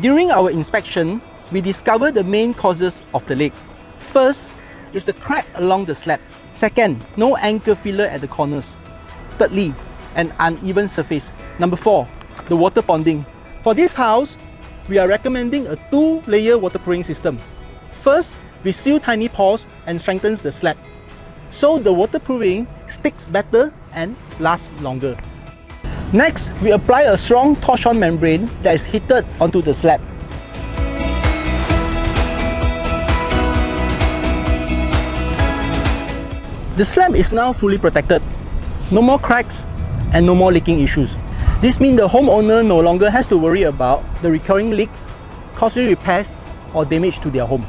During our inspection, we discovered the main causes of the leak. First is the crack along the slab. Second, no anchor filler at the corners. Thirdly, an uneven surface. Number 4, the water ponding. For this house, we are recommending a 2-layer waterproofing system. First, we seal tiny pores and strengthens the slab, so the waterproofing sticks better and lasts longer. Next, we apply a strong torsion membrane that is heated onto the slab. The slab is now fully protected. No more cracks and no more leaking issues. This means the homeowner no longer has to worry about the recurring leaks, costly repairs or damage to their home.